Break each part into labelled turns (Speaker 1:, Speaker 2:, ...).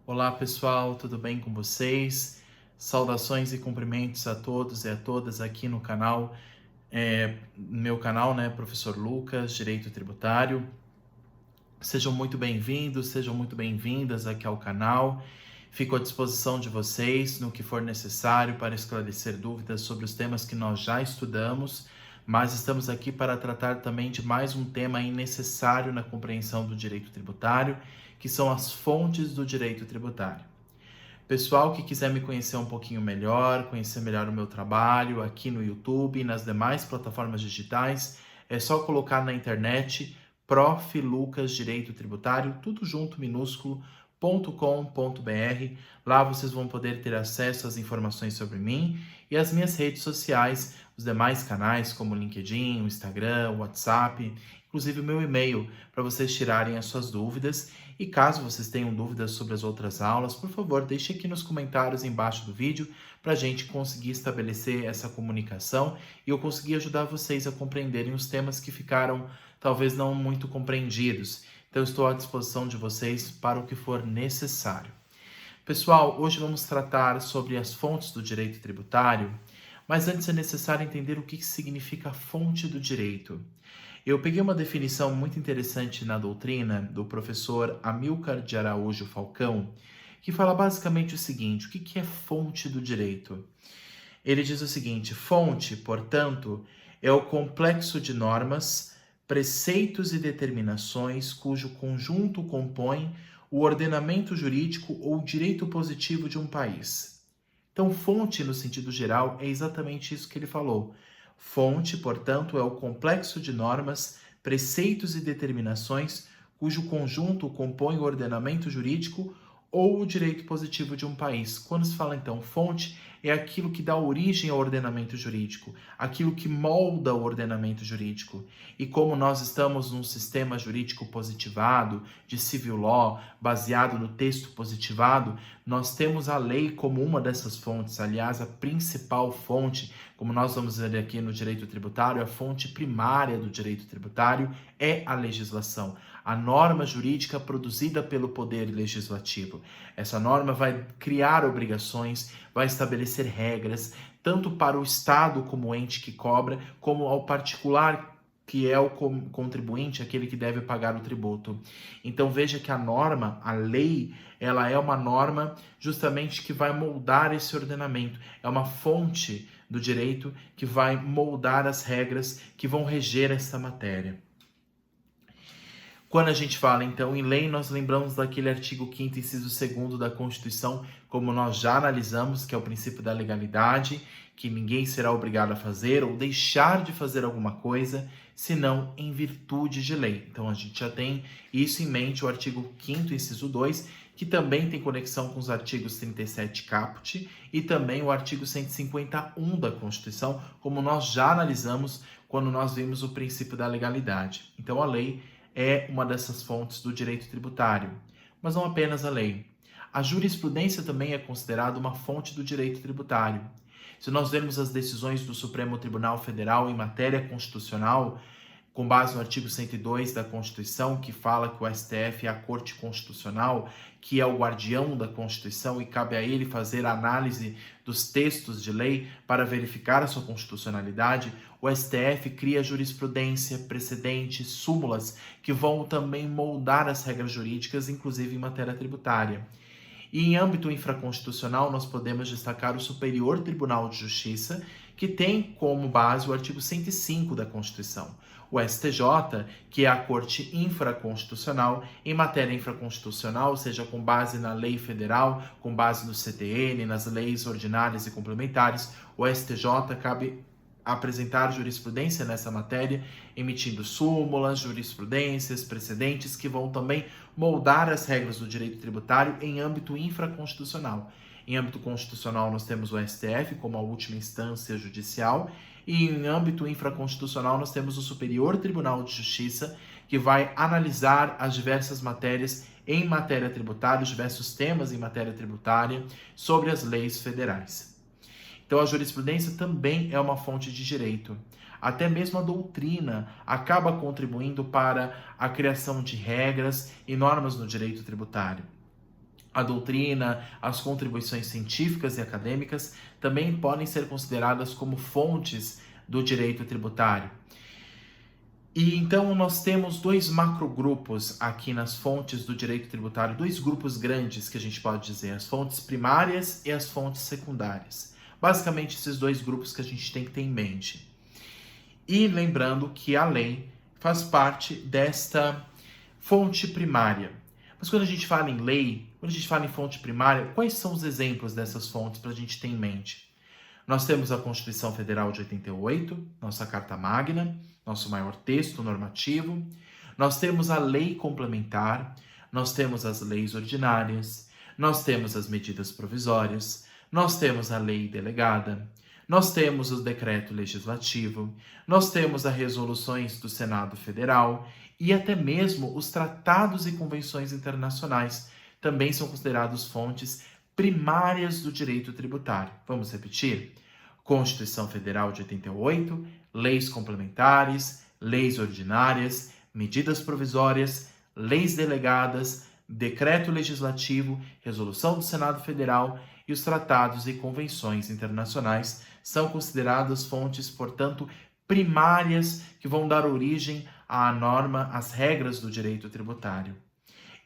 Speaker 1: Olá pessoal, tudo bem com vocês? Saudações e cumprimentos a todos e a todas aqui no canal, meu canal, né, Professor Lucas, Direito Tributário. Sejam muito bem-vindos, sejam muito bem-vindas aqui ao canal. Fico à disposição de vocês no que for necessário para esclarecer dúvidas sobre os temas que nós já estudamos, mas estamos aqui para tratar também de mais um tema aí necessário na compreensão do direito tributário, que são as fontes do direito tributário. Pessoal que quiser me conhecer um pouquinho melhor, conhecer melhor o meu trabalho aqui no YouTube e nas demais plataformas digitais, é só colocar na internet Prof. Lucas Direito Tributário, tudo junto, minúsculo, .com.br. Lá vocês vão poder ter acesso às informações sobre mim e as minhas redes sociais, os demais canais como o LinkedIn, o Instagram, o WhatsApp, inclusive o meu e-mail, para vocês tirarem as suas dúvidas. E caso vocês tenham dúvidas sobre as outras aulas, por favor, deixe aqui nos comentários embaixo do vídeo para a gente conseguir estabelecer essa comunicação e eu conseguir ajudar vocês a compreenderem os temas que ficaram talvez não muito compreendidos. Então, eu estou à disposição de vocês para o que for necessário. Pessoal, hoje vamos tratar sobre as fontes do direito tributário, mas antes é necessário entender o que significa fonte do direito. Eu peguei uma definição muito interessante na doutrina do professor Amilcar de Araújo Falcão, que fala basicamente o seguinte: o que é fonte do direito? Ele diz o seguinte: fonte, portanto, é o complexo de normas, preceitos e determinações cujo conjunto compõe o ordenamento jurídico ou direito positivo de um país. Então, fonte, no sentido geral, é exatamente isso que ele falou. Fonte, portanto, é o complexo de normas, preceitos e determinações cujo conjunto compõe o ordenamento jurídico ou o direito positivo de um país. Quando se fala, então, fonte, é aquilo que dá origem ao ordenamento jurídico, aquilo que molda o ordenamento jurídico. E como nós estamos num sistema jurídico positivado, de civil law, baseado no texto positivado, nós temos a lei como uma dessas fontes. Aliás, a principal fonte, como nós vamos ver aqui no direito tributário, a fonte primária do direito tributário é a legislação, a norma jurídica produzida pelo Poder Legislativo. Essa norma vai criar obrigações, vai estabelecer regras, tanto para o Estado como ente que cobra, como ao particular que é o contribuinte, aquele que deve pagar o tributo. Então veja que a norma, a lei, ela é uma norma justamente que vai moldar esse ordenamento. É uma fonte do direito que vai moldar as regras que vão reger essa matéria. Quando a gente fala, então, em lei, nós lembramos daquele artigo 5º, inciso 2º da Constituição, como nós já analisamos, que é o princípio da legalidade, que ninguém será obrigado a fazer ou deixar de fazer alguma coisa, senão em virtude de lei. Então, a gente já tem isso em mente, o artigo 5º, inciso 2, que também tem conexão com os artigos 37 caput e também o artigo 151 da Constituição, como nós já analisamos quando nós vimos o princípio da legalidade. Então, a lei é uma dessas fontes do direito tributário, mas não apenas a lei. A jurisprudência também é considerada uma fonte do direito tributário. Se nós vermos as decisões do Supremo Tribunal Federal em matéria constitucional, com base no artigo 102 da Constituição, que fala que o STF é a Corte Constitucional, que é o guardião da Constituição e cabe a ele fazer a análise dos textos de lei para verificar a sua constitucionalidade, o STF cria jurisprudência, precedentes, súmulas que vão também moldar as regras jurídicas, inclusive em matéria tributária. E em âmbito infraconstitucional, nós podemos destacar o Superior Tribunal de Justiça, que tem como base o artigo 105 da Constituição. O STJ, que é a Corte Infraconstitucional, em matéria infraconstitucional, seja com base na lei federal, com base no CTN, nas leis ordinárias e complementares, o STJ cabe apresentar jurisprudência nessa matéria, emitindo súmulas, jurisprudências, precedentes que vão também moldar as regras do direito tributário em âmbito infraconstitucional. Em âmbito constitucional, nós temos o STF como a última instância judicial, e em âmbito infraconstitucional, nós temos o Superior Tribunal de Justiça, que vai analisar as diversas matérias em matéria tributária, os diversos temas em matéria tributária sobre as leis federais. Então, a jurisprudência também é uma fonte de direito. Até mesmo a doutrina acaba contribuindo para a criação de regras e normas no direito tributário. A doutrina, as contribuições científicas e acadêmicas também podem ser consideradas como fontes do direito tributário. E então nós temos dois macrogrupos aqui nas fontes do direito tributário, dois grupos grandes que a gente pode dizer, as fontes primárias e as fontes secundárias. Basicamente esses dois grupos que a gente tem que ter em mente. E lembrando que a lei faz parte desta fonte primária. Mas quando a gente fala em lei, quando a gente fala em fonte primária, quais são os exemplos dessas fontes para a gente ter em mente? Nós temos a Constituição Federal de 88, nossa Carta Magna, nosso maior texto normativo. Nós temos a lei complementar, nós temos as leis ordinárias, nós temos as medidas provisórias, nós temos a lei delegada, nós temos o decreto legislativo, nós temos as resoluções do Senado Federal e até mesmo os tratados e convenções internacionais também são considerados fontes primárias do direito tributário. Vamos repetir? Constituição Federal de 88, leis complementares, leis ordinárias, medidas provisórias, leis delegadas, decreto legislativo, resolução do Senado Federal e os tratados e convenções internacionais são consideradas fontes, portanto, primárias que vão dar origem à norma, às regras do direito tributário.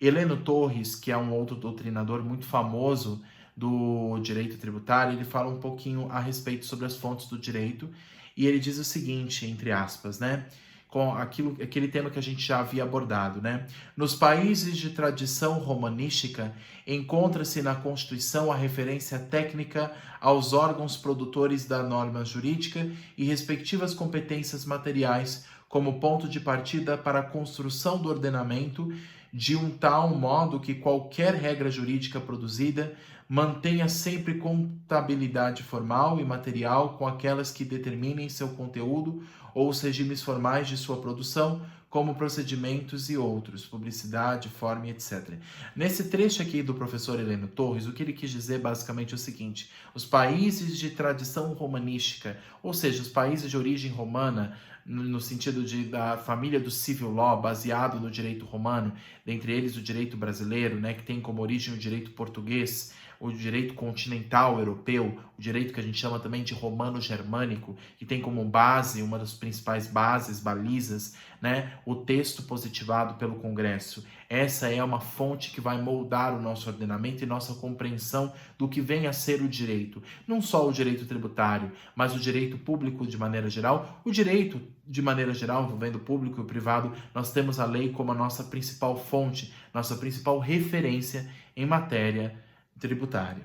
Speaker 1: Heleno Torres, que é um outro doutrinador muito famoso do direito tributário, ele fala um pouquinho a respeito sobre as fontes do direito e ele diz o seguinte, entre aspas, né? Com aquele tema que a gente já havia abordado, né? Nos países de tradição romanística, encontra-se na Constituição a referência técnica aos órgãos produtores da norma jurídica e respectivas competências materiais como ponto de partida para a construção do ordenamento de um tal modo que qualquer regra jurídica produzida mantenha sempre contabilidade formal e material com aquelas que determinem seu conteúdo ou os regimes formais de sua produção, como procedimentos e outros, publicidade, forma, etc. Nesse trecho aqui do professor Heleno Torres, o que ele quis dizer basicamente é o seguinte: os países de tradição romanística, ou seja, os países de origem romana, no sentido da família do civil law, baseado no direito romano, dentre eles o direito brasileiro, né, que tem como origem o direito português, o direito continental europeu, o direito que a gente chama também de romano-germânico, que tem como base, uma das principais bases, balizas, né, o texto positivado pelo Congresso. Essa é uma fonte que vai moldar o nosso ordenamento e nossa compreensão do que vem a ser o direito. Não só o direito tributário, mas o direito público de maneira geral. O direito, de maneira geral, envolvendo o público e o privado, nós temos a lei como a nossa principal fonte, nossa principal referência em matéria tributária.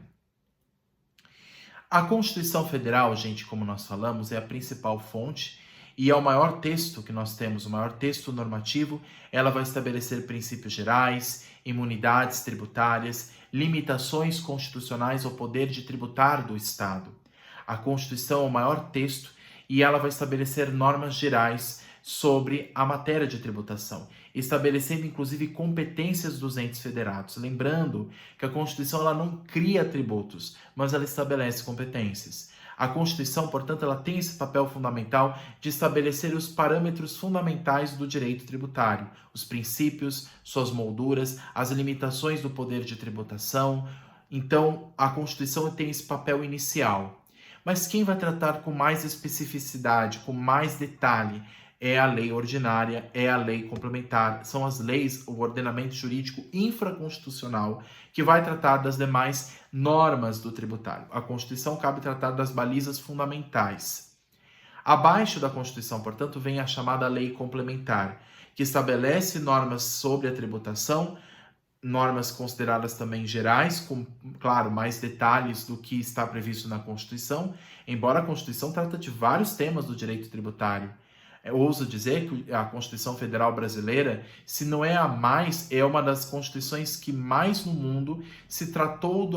Speaker 1: A Constituição Federal, gente, como nós falamos, é a principal fonte e é o maior texto que nós temos, o maior texto normativo. Ela vai estabelecer princípios gerais, imunidades tributárias, limitações constitucionais ao poder de tributar do Estado. A Constituição é o maior texto e ela vai estabelecer normas gerais sobre a matéria de tributação, estabelecendo inclusive competências dos entes federados. Lembrando que a Constituição ela não cria tributos, mas ela estabelece competências. A Constituição, portanto, ela tem esse papel fundamental de estabelecer os parâmetros fundamentais do direito tributário, os princípios, suas molduras, as limitações do poder de tributação. Então, a Constituição tem esse papel inicial. Mas quem vai tratar com mais especificidade, com mais detalhe, é a lei ordinária, é a lei complementar, são as leis, o ordenamento jurídico infraconstitucional, que vai tratar das demais normas do tributário. A Constituição cabe tratar das balizas fundamentais. Abaixo da Constituição, portanto, vem a chamada lei complementar, que estabelece normas sobre a tributação, normas consideradas também gerais, com, claro, mais detalhes do que está previsto na Constituição, embora a Constituição trata de vários temas do direito tributário. Eu ouso dizer que a Constituição Federal Brasileira, se não é a mais, é uma das constituições que mais no mundo se tratou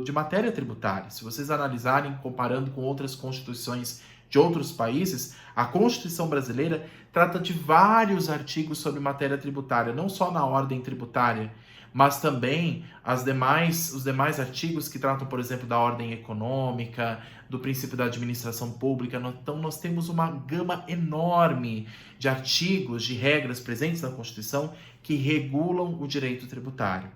Speaker 1: de matéria tributária. Se vocês analisarem, comparando com outras constituições de outros países, a Constituição Brasileira trata de vários artigos sobre matéria tributária, não só na ordem tributária, mas também os demais artigos que tratam, por exemplo, da ordem econômica, do princípio da administração pública. Então, nós temos uma gama enorme de artigos, de regras presentes na Constituição que regulam o direito tributário.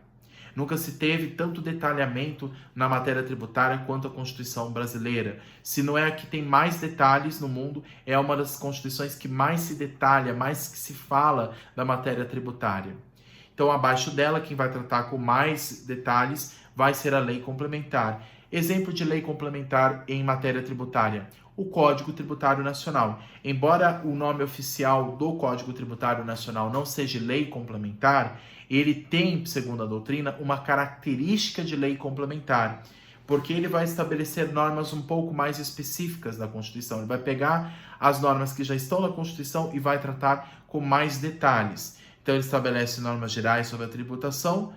Speaker 1: Nunca se teve tanto detalhamento na matéria tributária quanto a Constituição brasileira. Se não é a que tem mais detalhes no mundo, é uma das constituições que mais se detalha, mais que se fala da matéria tributária. Então, abaixo dela, quem vai tratar com mais detalhes vai ser a lei complementar. Exemplo de lei complementar em matéria tributária: o Código Tributário Nacional. Embora o nome oficial do Código Tributário Nacional não seja lei complementar, ele tem, segundo a doutrina, uma característica de lei complementar, porque ele vai estabelecer normas um pouco mais específicas da Constituição. Ele vai pegar as normas que já estão na Constituição e vai tratar com mais detalhes. Então, ele estabelece normas gerais sobre a tributação,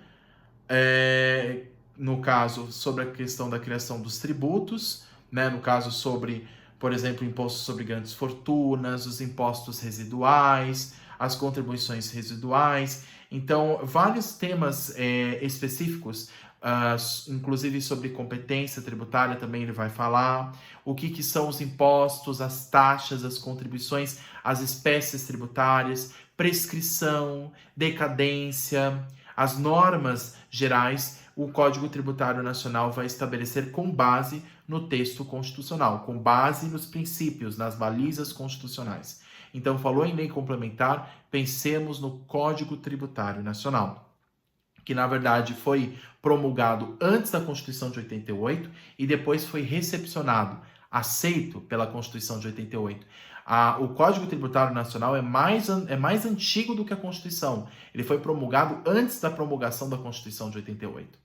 Speaker 1: no caso, sobre a questão da criação dos tributos, né? No caso, sobre, por exemplo, impostos sobre grandes fortunas, os impostos residuais, as contribuições residuais. Então, vários temas específicos, inclusive sobre competência tributária também ele vai falar, o que são os impostos, as taxas, as contribuições, as espécies tributárias, prescrição, decadência, as normas gerais. O Código Tributário Nacional vai estabelecer com base no texto constitucional, com base nos princípios, nas balizas constitucionais. Então, falou em lei complementar, pensemos no Código Tributário Nacional, que na verdade foi promulgado antes da Constituição de 88 e depois foi recepcionado, aceito pela Constituição de 88. O Código Tributário Nacional é mais antigo do que a Constituição. Ele foi promulgado antes da promulgação da Constituição de 88.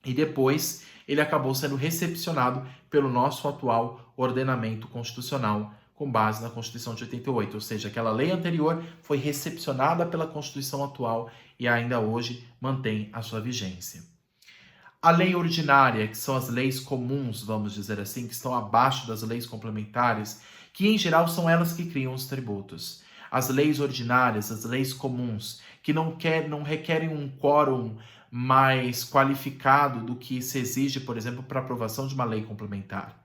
Speaker 1: E depois ele acabou sendo recepcionado pelo nosso atual ordenamento constitucional com base na Constituição de 88. Ou seja, aquela lei anterior foi recepcionada pela Constituição atual e ainda hoje mantém a sua vigência. A lei ordinária, que são as leis comuns, vamos dizer assim, que estão abaixo das leis complementares, que em geral são elas que criam os tributos. As leis ordinárias, as leis comuns, que não requerem um quórum mais qualificado do que se exige, por exemplo, para aprovação de uma lei complementar.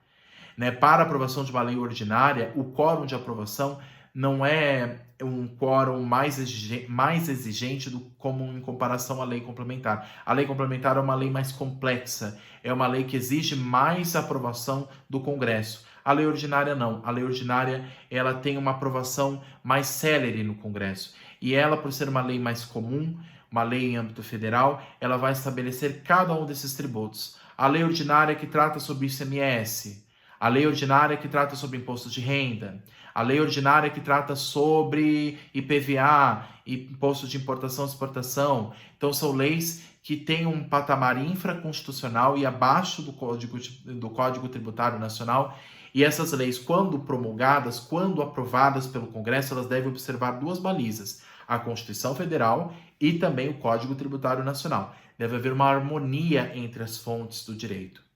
Speaker 1: Para a aprovação de uma lei ordinária, o quórum de aprovação não é um quórum mais exigente como em comparação à lei complementar. A lei complementar é uma lei mais complexa, é uma lei que exige mais aprovação do Congresso. A lei ordinária não. A lei ordinária ela tem uma aprovação mais célere no Congresso. E ela, por ser uma lei mais comum, uma lei em âmbito federal, ela vai estabelecer cada um desses tributos. A lei ordinária que trata sobre ICMS, a lei ordinária que trata sobre imposto de renda, a lei ordinária que trata sobre IPVA, imposto de importação e exportação. Então, são leis que têm um patamar infraconstitucional e abaixo do Código Tributário Nacional. E essas leis, quando promulgadas, quando aprovadas pelo Congresso, elas devem observar duas balizas: a Constituição Federal e também o Código Tributário Nacional. Deve haver uma harmonia entre as fontes do direito.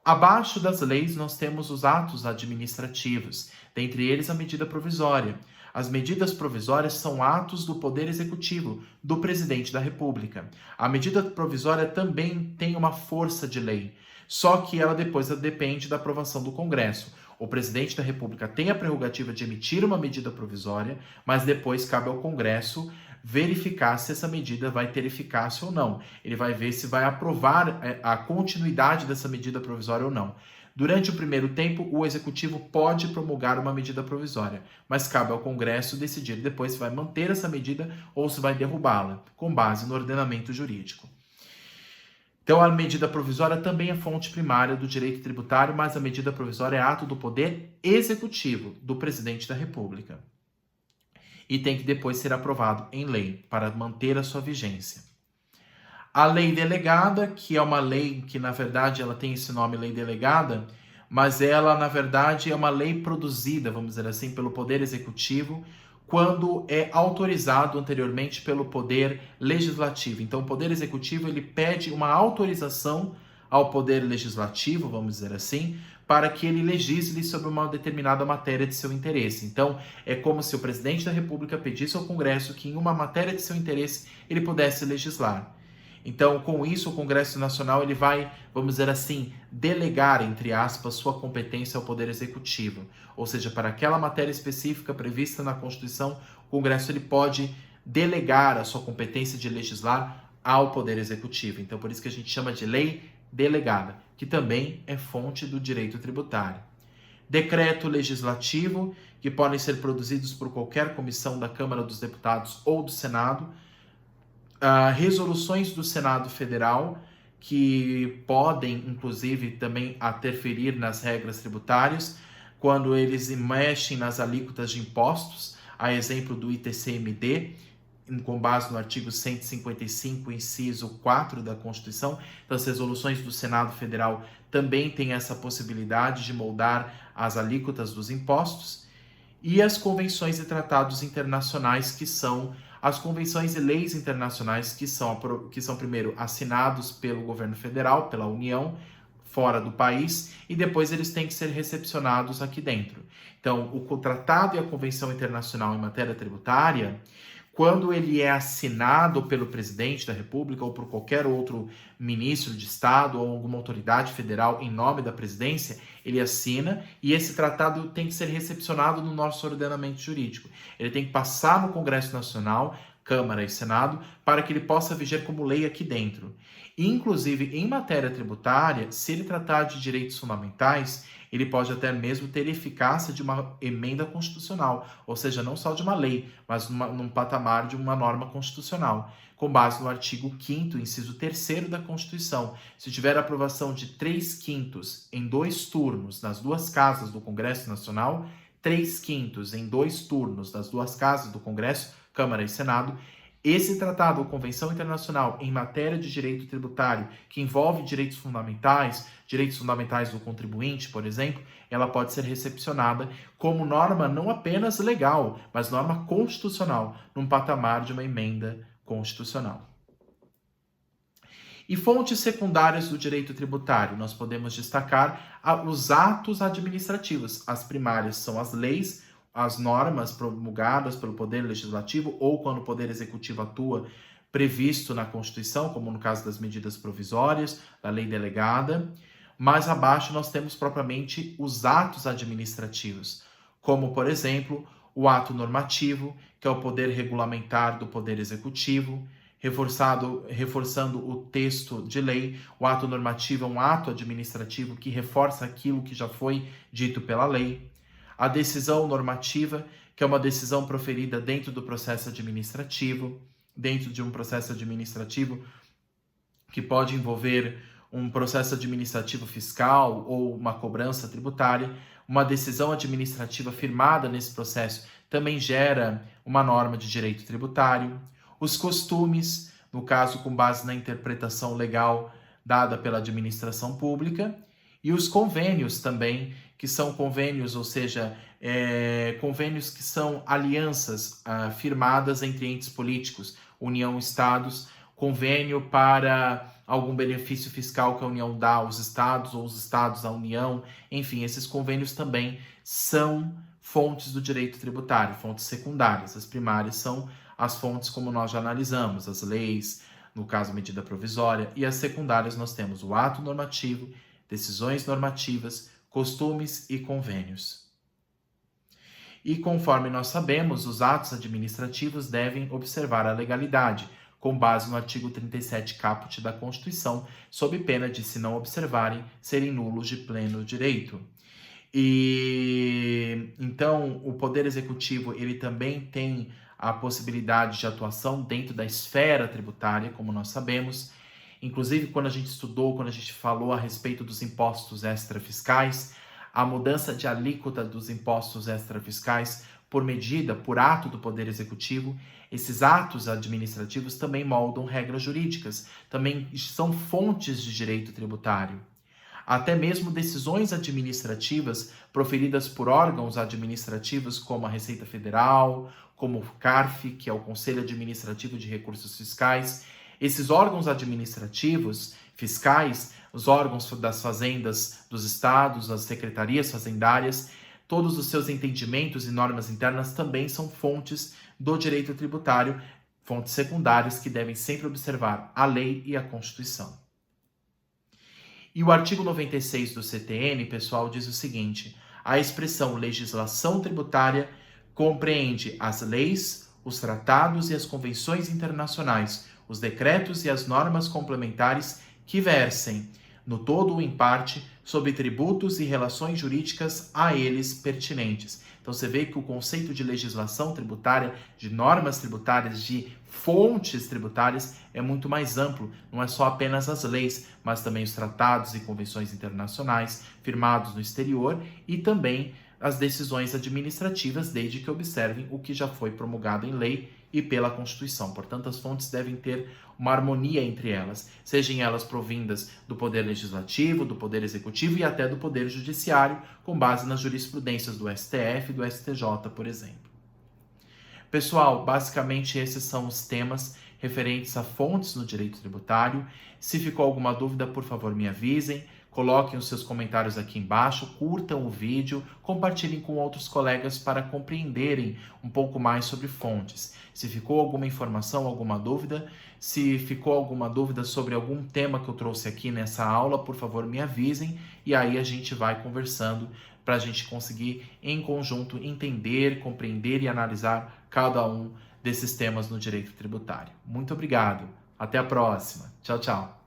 Speaker 1: Abaixo das leis, nós temos os atos administrativos, dentre eles a medida provisória. As medidas provisórias são atos do Poder Executivo, do Presidente da República. A medida provisória também tem uma força de lei, só que ela depois depende da aprovação do Congresso. O Presidente da República tem a prerrogativa de emitir uma medida provisória, mas depois cabe ao Congresso verificar se essa medida vai ter eficácia ou não. Ele vai ver se vai aprovar a continuidade dessa medida provisória ou não. Durante o primeiro tempo, o Executivo pode promulgar uma medida provisória, mas cabe ao Congresso decidir depois se vai manter essa medida ou se vai derrubá-la, com base no ordenamento jurídico. Então, a medida provisória também é fonte primária do direito tributário, mas a medida provisória é ato do Poder Executivo, do Presidente da República. E tem que depois ser aprovado em lei, para manter a sua vigência. A lei delegada, que é uma lei que, na verdade, ela tem esse nome, lei delegada, mas ela, na verdade, é uma lei produzida, vamos dizer assim, pelo Poder Executivo, quando é autorizado anteriormente pelo Poder Legislativo. Então, o Poder Executivo ele pede uma autorização ao Poder Legislativo, vamos dizer assim, para que ele legisle sobre uma determinada matéria de seu interesse. Então, é como se o Presidente da República pedisse ao Congresso que em uma matéria de seu interesse ele pudesse legislar. Então, com isso, o Congresso Nacional ele vai, vamos dizer assim, delegar, entre aspas, sua competência ao Poder Executivo. Ou seja, para aquela matéria específica prevista na Constituição, o Congresso ele pode delegar a sua competência de legislar ao Poder Executivo. Então, por isso que a gente chama de lei delegada, que também é fonte do direito tributário. Decreto legislativo, que podem ser produzidos por qualquer comissão da Câmara dos Deputados ou do Senado. Resoluções do Senado Federal, que podem, inclusive, também interferir nas regras tributárias, quando eles mexem nas alíquotas de impostos, a exemplo do ITCMD, com base no artigo 155, inciso 4 da Constituição. Então, as resoluções do Senado Federal também têm essa possibilidade de moldar as alíquotas dos impostos. E as convenções e tratados internacionais, que são as convenções e leis internacionais que são primeiro assinados pelo governo federal, pela União, fora do país, e depois eles têm que ser recepcionados aqui dentro. Então, o tratado e a convenção internacional em matéria tributária, quando ele é assinado pelo presidente da República ou por qualquer outro ministro de Estado ou alguma autoridade federal em nome da presidência, ele assina e esse tratado tem que ser recepcionado no nosso ordenamento jurídico. Ele tem que passar no Congresso Nacional, Câmara e Senado, para que ele possa viger como lei aqui dentro. Inclusive, em matéria tributária, se ele tratar de direitos fundamentais, ele pode até mesmo ter eficácia de uma emenda constitucional, ou seja, não só de uma lei, mas num patamar de uma norma constitucional, com base no artigo 5º, inciso 3º da Constituição. Se tiver aprovação de 3/5 em 2 turnos nas 2 casas do Congresso Nacional, 3/5 em 2 turnos das 2 casas do Congresso, Câmara e Senado, esse tratado ou convenção internacional em matéria de direito tributário, que envolve direitos fundamentais do contribuinte, por exemplo, ela pode ser recepcionada como norma não apenas legal, mas norma constitucional, num patamar de uma emenda constitucional. E fontes secundárias do direito tributário, nós podemos destacar os atos administrativos. As primárias são as leis, as normas promulgadas pelo Poder Legislativo ou quando o Poder Executivo atua previsto na Constituição, como no caso das medidas provisórias, da lei delegada. Mais abaixo nós temos propriamente os atos administrativos, como, por exemplo, o ato normativo, que é o poder regulamentar do Poder Executivo, reforçando o texto de lei. O ato normativo é um ato administrativo que reforça aquilo que já foi dito pela lei. A decisão normativa, que é uma decisão proferida dentro do processo administrativo, dentro de um processo administrativo que pode envolver um processo administrativo fiscal ou uma cobrança tributária. Uma decisão administrativa firmada nesse processo também gera uma norma de direito tributário. Os costumes, no caso com base na interpretação legal dada pela administração pública, e os convênios também, que são convênios, ou seja, convênios que são alianças firmadas entre entes políticos, União, Estados, convênio para algum benefício fiscal que a União dá aos Estados ou os Estados à União. Enfim, esses convênios também são fontes do direito tributário, fontes secundárias. As primárias são as fontes como nós já analisamos, as leis, no caso medida provisória, e as secundárias nós temos o ato normativo, decisões normativas, costumes e convênios. E conforme nós sabemos, os atos administrativos devem observar a legalidade, com base no artigo 37 caput da Constituição, sob pena de, se não observarem, serem nulos de pleno direito. E então o Poder Executivo ele também tem a possibilidade de atuação dentro da esfera tributária, como nós sabemos. Inclusive, quando a gente falou a respeito dos impostos extrafiscais, a mudança de alíquota dos impostos extrafiscais por ato do Poder Executivo, esses atos administrativos também moldam regras jurídicas, também são fontes de direito tributário. Até mesmo decisões administrativas proferidas por órgãos administrativos como a Receita Federal, como o CARF, que é o Conselho Administrativo de Recursos Fiscais. Esses órgãos administrativos fiscais, os órgãos das fazendas dos estados, as secretarias fazendárias, todos os seus entendimentos e normas internas também são fontes do direito tributário, fontes secundárias que devem sempre observar a lei e a Constituição. E o artigo 96 do CTN, pessoal, diz o seguinte: a expressão legislação tributária compreende as leis, os tratados e as convenções internacionais, os decretos e as normas complementares que versem, no todo ou em parte, sobre tributos e relações jurídicas a eles pertinentes. Então você vê que o conceito de legislação tributária, de normas tributárias, de fontes tributárias é muito mais amplo. Não é só apenas as leis, mas também os tratados e convenções internacionais firmados no exterior e também as decisões administrativas, desde que observem o que já foi promulgado em lei e pela Constituição. Portanto, as fontes devem ter uma harmonia entre elas, sejam elas provindas do Poder Legislativo, do Poder Executivo e até do Poder Judiciário, com base nas jurisprudências do STF e do STJ, por exemplo. Pessoal, basicamente esses são os temas referentes a fontes no direito tributário. Se ficou alguma dúvida, por favor, me avisem. Coloquem os seus comentários aqui embaixo, curtam o vídeo, compartilhem com outros colegas para compreenderem um pouco mais sobre fontes. Se ficou alguma informação, alguma dúvida, se ficou alguma dúvida sobre algum tema que eu trouxe aqui nessa aula, por favor, me avisem e aí a gente vai conversando para a gente conseguir, em conjunto, entender, compreender e analisar cada um desses temas no direito tributário. Muito obrigado. Até a próxima. Tchau, tchau.